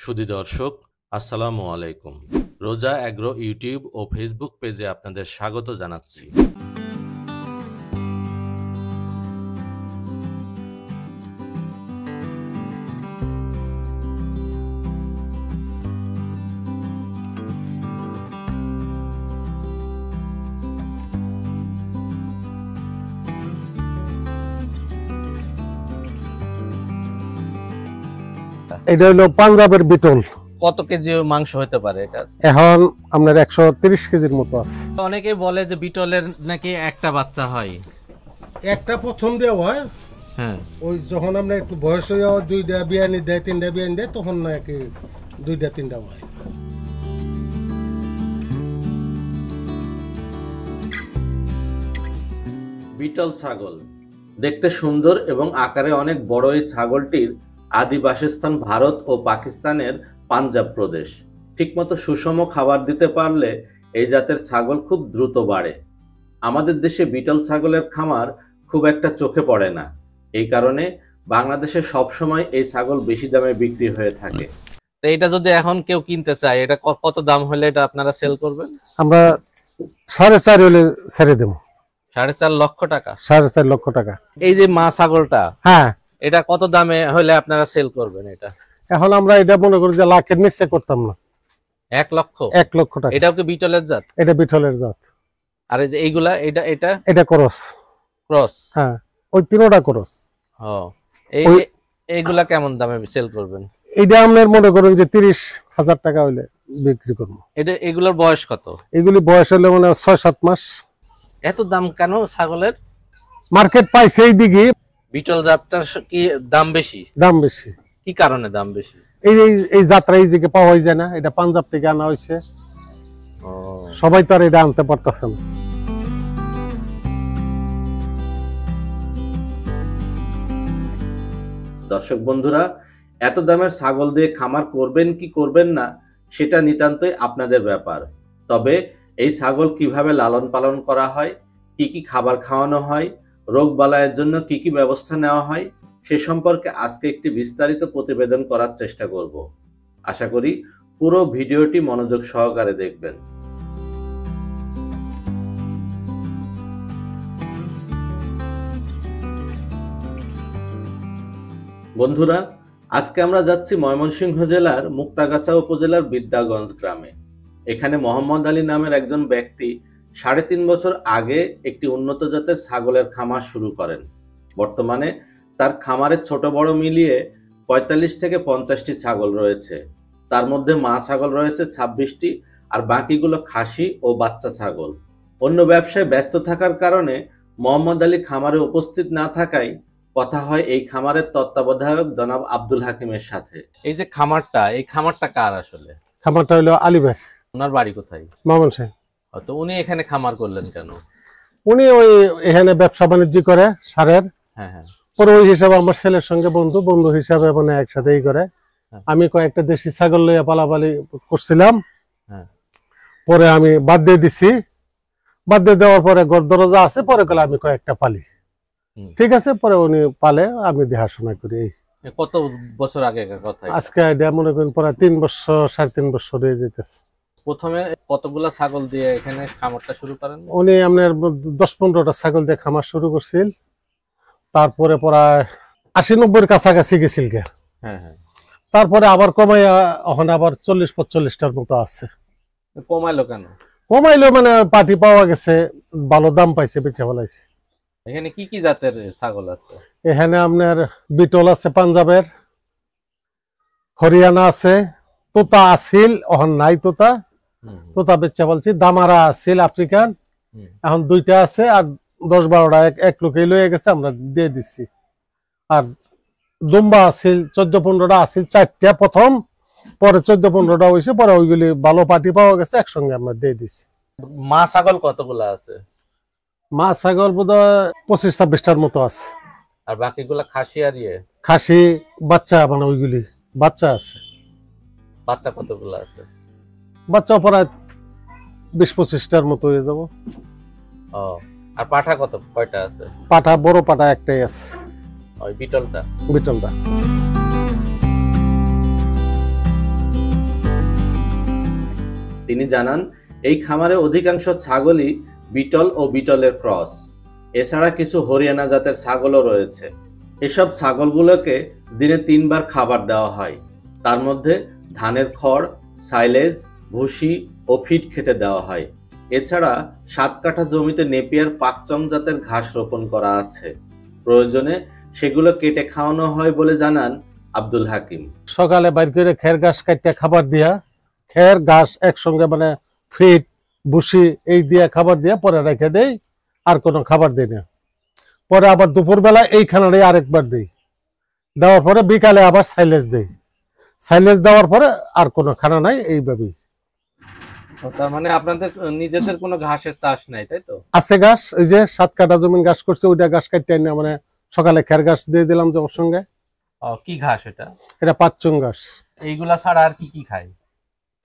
সুধী দর্শক, আসসালামু আলাইকুম। রোজা অ্যাগ্রো ইউটিউব ও ফেসবুক পেজে আপনাদের স্বাগত জানাচ্ছি। এটা হলো পাঞ্জাবের বিটল। কত কেজি মাংস হতে পারে এটা? এখন আপনার 130 কেজির মতো আছে। অনেকেই বলে যে বিটলের নাকি একটা বাচ্চা হয়। একটা প্রথম দেওয়া হয়, হ্যাঁ, ওই যখন আমরা একটু বয়স হয়ে যাওয়া, 2টা বিয়ানি দেয়, 3টা বিয়ানি দেয়, তখন নাকি 2টা 3টা হয়। বিটল ছাগল দেখতে সুন্দর এবং আকারে অনেক বড় এই ছাগলটির আদি বাসস্থান ভারত ও পাকিস্তানের পাঞ্জাব প্রদেশ। ঠিকমতো সুষম খাবার দিতে পারলে এই জাতের ছাগল খুব দ্রুত বাড়ে। আমাদের দেশে বিটল ছাগলের খামার খুব একটা চোখে পড়ে না, এই কারণে বাংলাদেশে সবসময় এই ছাগল বেশি দামে বিক্রি হয়ে থাকে। তো এটা যদি এখন কেউ কিনতে চায়, এটা কত দাম হলে এটা আপনারা সেল করবেন? আমরা 4.5 হলে ছেড়ে দেবো। 4.5 লক্ষ টাকা? 4.5 লক্ষ টাকা। এই যে মা ছাগলটা, হ্যাঁ, এটা কত দামে হলে আপনারা সেল করবেন? এটা এখন আমরা এটা মনে করি যে লাখের নিচে করতাম না। 1 লক্ষ? 1 লক্ষ টাকা। এটাও কি বিটলের জাত? এটা বিটলের জাত। আর এই যে এইগুলা, এটা ক্রস। ক্রস? হ্যাঁ, ওই তিনটা ক্রস। ও, এইগুলা কেমন দামে সেল করবেন? এটা আপনার মনে করেন যে 30,000 টাকা হইলে বিক্রি করবো। এগুলোর বয়স কত? এগুলি বয়স হলে মানে 6-7 মাস। এত দাম কেন ছাগলের? মার্কেট পাইছে এই দিকে। বিটল জাতটার কি দাম বেশি? দাম বেশি। কি কারণে দাম বেশি? এই যাত্রা এই দিকে পাওয়া যায় না, এটা পাঞ্জাব থেকে আনা হয়েছে। সবাই তো আর এটা আনতে পারতেছে না। দর্শক বন্ধুরা, এত দামের ছাগল দিয়ে খামার করবেন কি করবেন না সেটা নিতান্তই আপনাদের ব্যাপার। তবে এই ছাগল কিভাবে লালন পালন করা হয়, কি কি খাবার খাওয়ানো হয়, রোগ বালাইয়ের জন্য কি কি ব্যবস্থা নেওয়া হয়, সে সম্পর্কে আজকে একটি বিস্তারিত প্রতিবেদন করার চেষ্টা করব। আশা করি পুরো ভিডিওটি মনোযোগ সহকারে দেখবেন। বন্ধুরা, আজকে আমরা যাচ্ছি ময়মনসিংহ জেলার মুক্তাগাছা উপজেলার বিদ্যাগঞ্জ গ্রামে। এখানে মোহাম্মদ আলী নামের একজন ব্যক্তি 3.5 বছর আগে একটি উন্নত জাতের ছাগলের খামার শুরু করেন। বর্তমানে তার খামারে ছোট বড় মিলিয়ে 45 থেকে 50টি ছাগল রয়েছে। তার মধ্যে মা ছাগল রয়েছে 26টি, আর বাকিগুলো খাসি ও বাচ্চা ছাগল। অন্য ব্যবসায় ব্যস্ত থাকার কারণে মোহাম্মদ আলী খামারে উপস্থিত না থাকায় কথা হয় এই খামারের তত্ত্বাবধায়ক জনাব আব্দুল হাকিমের সাথে। এই যে খামারটা কার আসলে? খামারটা হলো আলিবের। ওনার বাড়ি কোথায়? ময়মনস। তো উনি এখানে খামার করলেন কেন? উনি ওই এখানে ব্যবসা বাণিজ্য করে সারের। হ্যাঁ হ্যাঁ। পরে ওই হিসাবে আমার ছেলের সঙ্গে বন্ধু হিসাবে মানে একসাথেই করে। আমি কয়েকটা দেশি ছাগল লইয়া পালাপালি করছিলাম। পরে আমি বাদ দিয়ে দিছি। বাদ দিয়ে দেওয়ার পরে ঘর দরজা আছে, পরে গেলে আমি কয়েকটা পালি। ঠিক আছে, পরে উনি পালে, আমি দেখাশোনা করি। কত বছর আগে কথা? আজকে এটা মনে করেন প্রায় 3 বছর 3.5 বছর হয়ে যেতেছে। প্রথমে কতগুলা ছাগল দিয়ে এখানে খামারটা শুরু করেন? উনি আপনার 10-15টা ছাগল দিয়ে খামার শুরু করছিল। তারপরে প্রায় 80-90-এর কাছাকাছি গেছিল। হ্যাঁ হ্যাঁ। তারপরে আবার কমাইয়া এখন আবার 40-45টার মতো আছে। কমাইলো কেন? কমাইলো মানে পাটি পাওয়া গেছে, ভালো দাম পাইছে, বেচে ফেলাইছে। এখানে কি কি জাতের ছাগল আছে? এখানে আপনার বিটল আছে পাঞ্জাবের, হরিয়ানা আছে, তোতা আছিল, এখন নাই তোতা বেচে ফেলছি। দামারা আছিল আফ্রিকান, এখন 2টা আছে, আর 10-12টা এক লোকে লয়ে গেছে, আমরা দিয়ে দিচ্ছি। আর দুম্বা আছিল 14-15টা আছিল, 4টা প্রথম, পরে 14-15টা হয়েছে, পরে ওইগুলি ভালো পাটি পাওয়া গেছে, একসঙ্গে আমরা দিয়ে দিচ্ছি। মা ছাগল কতগুলা আছে? মা ছাগল বোধহয় 25-26টার মতো আছে। আর বাকিগুলা খাসি আর খাসি বাচ্চা, মানে ওইগুলি বাচ্চা আছে। বাচ্চা কতগুলা আছে? বাচ্চা প্রায় 20-25টার মতো হয়ে যাব। আর পাঠা কয়টা আছে? পাঠা বড় পাঠা একটাই আছে, ওই বিটলটা। তিনি জানান, এই খামারে অধিকাংশ ছাগলই বিটল ও বিটলের ক্রস। এছাড়া কিছু হরিয়ানা জাতের ছাগলও রয়েছে। এসব ছাগলগুলোকে দিনে 3 বার খাবার দেওয়া হয়। তার মধ্যে ধানের খড়, সাইলেজ, ভুসি ও ফিড খেতে দেওয়া হয়। এছাড়া 7 কাঠা জমিতে নেপিয়ার পাকচং জাতের ঘাস রোপণ করা আছে। প্রয়োজনে সেগুলো কেটে খাওয়ানো হয় বলে জানান আব্দুল হাকিম। সকালে বাইর করে খের ঘাস কাটতে খাবার দিয়া, খের ঘাস একসঙ্গে মানে ফিট ভুসি এই দিয়ে খাবার দিয়ে পরে রেখে দেই, আর কোনো খাবার দিই না। পরে আবার দুপুরবেলা এই খানাটাই আরেকবার দিই, দেওয়ার পরে বিকালে আবার সাইলেজ দেই। সাইলেজ দেওয়ার পরে আর কোনো খানা নাই। এইভাবেই। তার মানে আপনাদের নিজেদের কোনো ঘাসের চাষ নাই, তাই তো? আছে ঘাস, ওই যে 7 কাঠা জমিন ঘাস করছে, ওইটা ঘাস কাটতে না মানে সকালে খের ঘাস দিয়ে দিলাম জমির সঙ্গে। কি ঘাস এটা? এটা পাঁচচং ঘাস। এইগুলা ছাড়া আর কি কি খায়?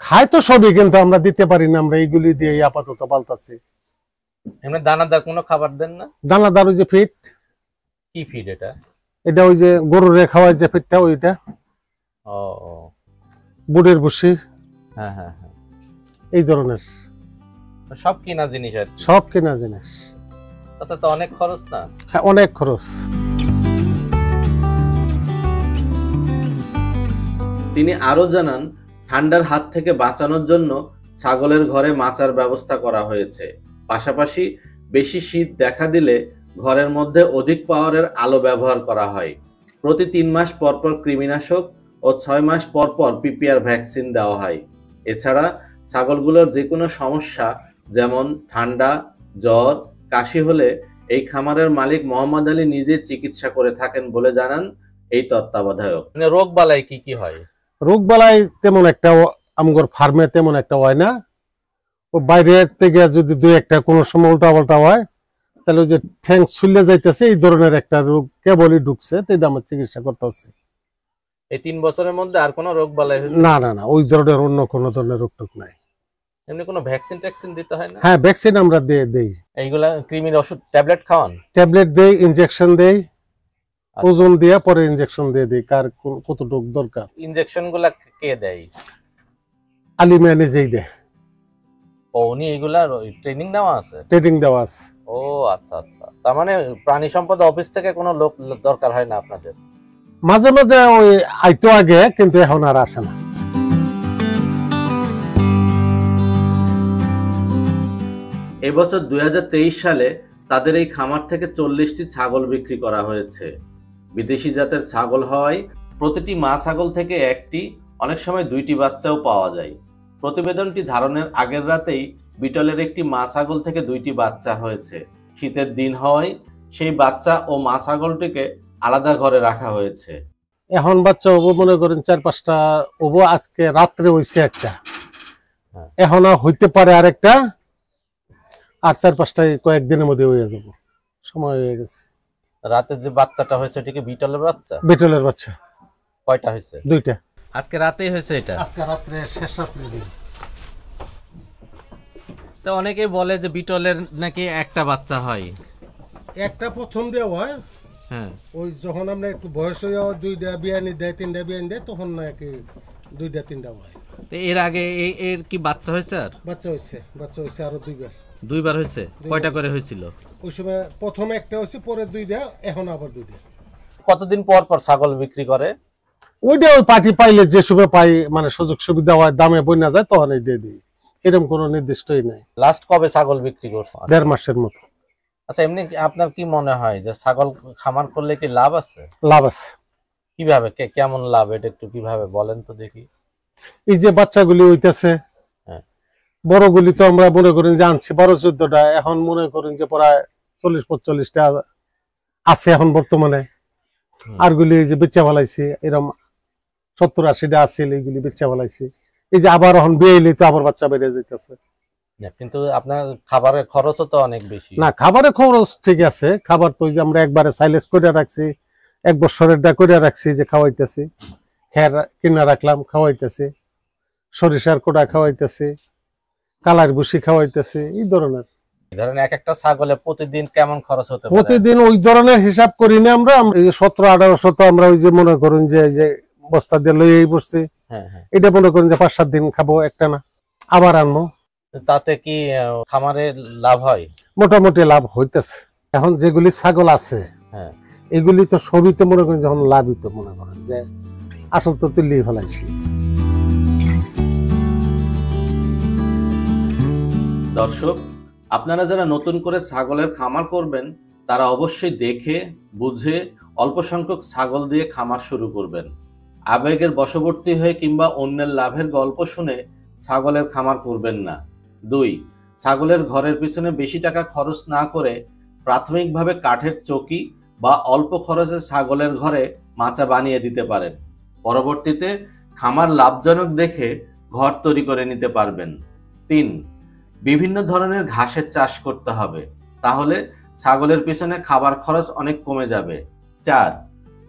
খায় তো সবই, কিন্তু আমরা দিতে পারি না, আমরা এইগুলি দিয়ে আপাতত পাল্টাচ্ছি। এমনি দানাদার কোনো খাবার দেন না? দানাদার ওই যে ফিট। কি ফিড এটা? এটা ওই যে গরুরে খাওয়ায় যে ফিটটা, ওইটা। ও, বুটের ভুসি। হ্যাঁ হ্যাঁ হ্যাঁ, এই ধরনের সব কিনা জিনিস আর কি? সব কেনা জিনিস। তাতে তো অনেক খরচ না? হ্যাঁ, অনেক খরচ। তিনি আরো জানান, ঠান্ডার হাত থেকে বাঁচানোর জন্য ছাগলের ঘরে মাচার ব্যবস্থা করা হয়েছে। পাশাপাশি বেশি শীত দেখা দিলে ঘরের মধ্যে অধিক পাওয়ারের আলো ব্যবহার করা হয়। প্রতি 3 মাস পর পর কৃমিনাশক ও 6 মাস পর পর পিপিআর ভ্যাকসিন দেওয়া হয়। এছাড়া ছাগলগুলোর যে কোনো সমস্যা যেমন ঠান্ডা, জ্বর, কাশি হলে এই খামারের মালিক মোহাম্মদ আলী নিজে চিকিৎসা করে থাকেন বলে জানান এই তত্ত্বাবধায়ক। মানে রোগ বালাই কি কি হয়? রোগ বালাই তেমন একটা আমগর ফার্মে তেমন একটা হয় না। ও বাইরের থেকে যদি 2-1টা কোনো সময় উল্টা পাল্টা হয়, তাহলে ওই যে ঠ্যাং ছুলে যাইতেছে, এই ধরনের একটা রোগ কেবলই ঢুকছে, তাই আমার চিকিৎসা করতে হচ্ছে। এই 3 বছরের মধ্যে আর কোনো রোগ বালাই হয়েছে? না না না, ওই ধরনের অন্য কোনো ধরনের রোগ টুক নাই। এমনি কোনো ভ্যাকসিন ট্যাকসিন দিতে হয় না? হ্যাঁ, ভ্যাকসিন আমরা দেই। এইগুলা কৃমির ওষুধ ট্যাবলেট খাওয়ান? ট্যাবলেট দেই, ইনজেকশন দেই, ওজন দিয়ে পরে ইনজেকশন দিয়ে দিই, কার কতটুকু দরকার। ইনজেকশন গুলা কে দেয়? আলিমিয়া নিজেই দেয়। ও, উনি এগুলা ট্রেনিং নেওয়া আছে? ট্রেনিং দেওয়া আছে। ও আচ্ছা আচ্ছা, তার মানে প্রাণী সম্পদ অফিস থেকে কোনো লোক দরকার হয় না আপনাদের? মাঝে মাঝে ওই আইতো আগে, কিন্তু এখন আর আসে না। এবছর 2023 সালে তাদের এই খামার থেকে 40টি ছাগল বিক্রি করা হয়েছে। বিদেশি জাতের ছাগল হওয়ায় প্রতিটি মা ছাগল থেকে 1টি, অনেক সময় 2টি বাচ্চাও পাওয়া যায়। প্রতিবেদনটি ধারণের আগের রাতেই বিটলের একটি মা ছাগল থেকে 2টি বাচ্চা হয়েছে। শীতের দিন হওয়ায় সেই বাচ্চা ও মা ছাগলটিকে আলাদা ঘরে রাখা হয়েছে। এখন বাচ্চা হবো মনে করেন 4-5টা হবো। আজকে রাত্রে হইছে একটা, এখন হইতে পারে আরেকটা, আর 4-5টায় কয়েকদিনের মধ্যে হয়ে যাব, সময় হয়ে গেছে। রাতে যে বাচ্চাটা হয়েছে এটাকে বিটলের বাচ্চা? বিটলের বাচ্চা। কয়টা হয়েছে? 2টা। আজকে রাতেই হয়েছে এটা? আজকে রাত্রে, শেষ রাত্রে দিন। তো অনেকেই বলে যে বিটলের নাকি একটা বাচ্চা হয়। একটা প্রথম দেওয়া হয়, হ্যাঁ, ওই যখন আমরা একটু বয়স হয়ে 2টা বিয়ানি দেয়, 3টা বিয়ানি দেয়, তখন নাকি 2টা-3টা হয়। তো এর আগে এর কি বাচ্চা হয়েছে? আর বাচ্চা হয়েছে আরো 2বার। 2বার হয়েছে? কয়টা করে হয়েছিল? ওই সময় প্রথমে একটা হয়েছে, পরে 2টা, এখন আবার 2টা। কতদিন পর পর ছাগল বিক্রি করে? ওইটা ওই পার্টি পাইলে যে সময় পাই, মানে সুযোগ সুবিধা হয়, দামে বইনা যায়, তখন দিয়ে দিই। এরকম কোনো নির্দিষ্টই নাই। লাস্ট কবে ছাগল বিক্রি করছে? 1.5 মাসের মতো। আচ্ছা, এমনি আপনার কি মনে হয় যে ছাগল খামার করলে কি লাভ আছে? লাভ আছে। কিভাবে, কেমন লাভ, এটা একটু কিভাবে বলেন তো দেখি। এই যে বাচ্চাগুলি হইতেছে, বড়গুলি তো আমরা মনে করেন যে আনছি 12-14টা, এখন মনে করেন যে প্রায় 40-45টা আছে এখন বর্তমানে। আরগুলি যে বেচা ফেলাইছি, এরকম 70-80টা আছে, এইগুলি বেচা ফেলাইছি। এই যে আবার এখন বিয়ে তো আবার বাচ্চা বেড়ে যেতেছে। কিন্তু আপনার খাবারের খরচও তো অনেক বেশি। না, খাবারের খরচ ঠিক আছে। খাবার তো যে আমরা একবারে সাইলেজ করে রাখছি, 1 বছরের ডা করে রাখছি, যে খাওয়াইতেছি, খের কিনা রাখলাম, খাওয়াইতেছি, সরিষার কোটা খাওয়াইতেছি, কালার ভুসি খাওয়াইতেছি, এই ধরনের। ধরেন এক একটা ছাগলে প্রতিদিন কেমন খরচ হতে পারে? প্রতিদিন ওই ধরনের হিসাব করি না আমরা। 17-1800 তো আমরা ওই যে মনে করুন যে বস্তা দিয়ে লইয়েই বসছি, এটা মনে করেন যে 5-7 দিন খাবো একটা না। আবার আনবো। তাতে কি খামারে লাভ হয়? মোটামুটি লাভ হইতেছে। এখন যেগুলি ছাগল আছে হ্যাঁ, এগুলি তো সবই তো মনে করেন যখন লাভই তো মনে করেন যে আসল তো তুলি ফেলাইছি। দর্শক, আপনারা যারা নতুন করে ছাগলের খামার করবেন তারা অবশ্যই দেখে বুঝে অল্প সংখ্যক ছাগল দিয়ে খামার শুরু করবেন। আবেগের বশবর্তী হয়ে কিংবা অন্যের লাভের গল্প শুনে ছাগলের খামার করবেন না। 2, ছাগলের ঘরের পিছনে বেশি টাকা খরচ না করে প্রাথমিকভাবে কাঠের চকি বা অল্প খরচে ছাগলের ঘরে মাচা বানিয়ে দিতে পারেন। পরবর্তীতে খামার লাভজনক দেখে ঘর তৈরি করে নিতে পারবেন। 3, বিভিন্ন ধরনের ঘাসের চাষ করতে হবে, তাহলে ছাগলের পিছনে খাবার খরচ অনেক কমে যাবে। 4,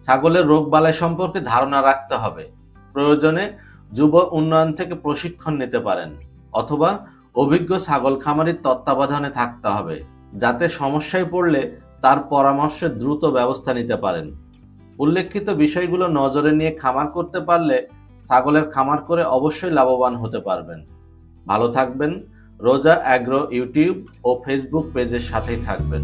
ছাগলের রোগবালাই সম্পর্কে ধারণা রাখতে হবে, প্রয়োজনে যুব উন্নয়ন থেকে প্রশিক্ষণ নিতে পারেন অথবা অভিজ্ঞ ছাগল খামারির তত্ত্বাবধানে থাকতে হবে, যাতে সমস্যায় পড়লে তার পরামর্শে দ্রুত ব্যবস্থা নিতে পারেন। উল্লেখিত বিষয়গুলো নজরে নিয়ে খামার করতে পারলে ছাগলের খামার করে অবশ্যই লাভবান হতে পারবেন। ভালো থাকবেন। রোজা অ্যাগ্রো ইউটিউব ও ফেসবুক পেজের সাথেই থাকবেন।